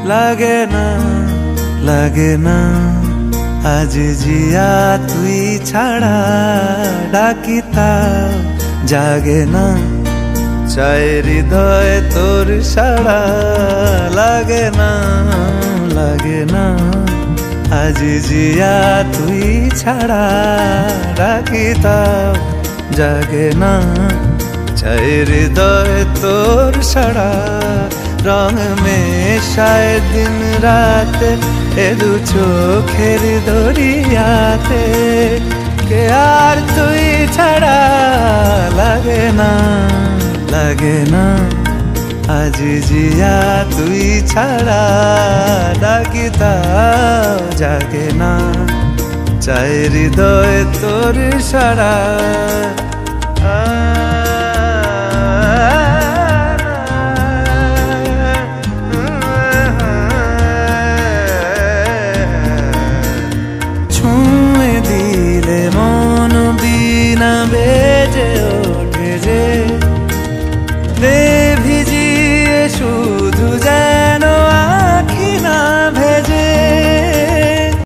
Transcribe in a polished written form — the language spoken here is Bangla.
লাগে না লাগে না আজ জিয়া তুই ছাড়া ডাকিতাও জাগে না চাই হৃদয় তোর সাড়া লাগে না লাগে না আজ জিয়া তুই ছাড়া ডাকিতাও জাগে না চাই হৃদয় তোর সাড়া রং মেশায় দিন রাতে এ দু চোখের দরিয়াতে কে আর তুই ছাড়া লাগে না লাগে না আজ জিয়া তুই ছাড়া ডাকিতাও জাগে না চাই হৃদয় তোর সাড়া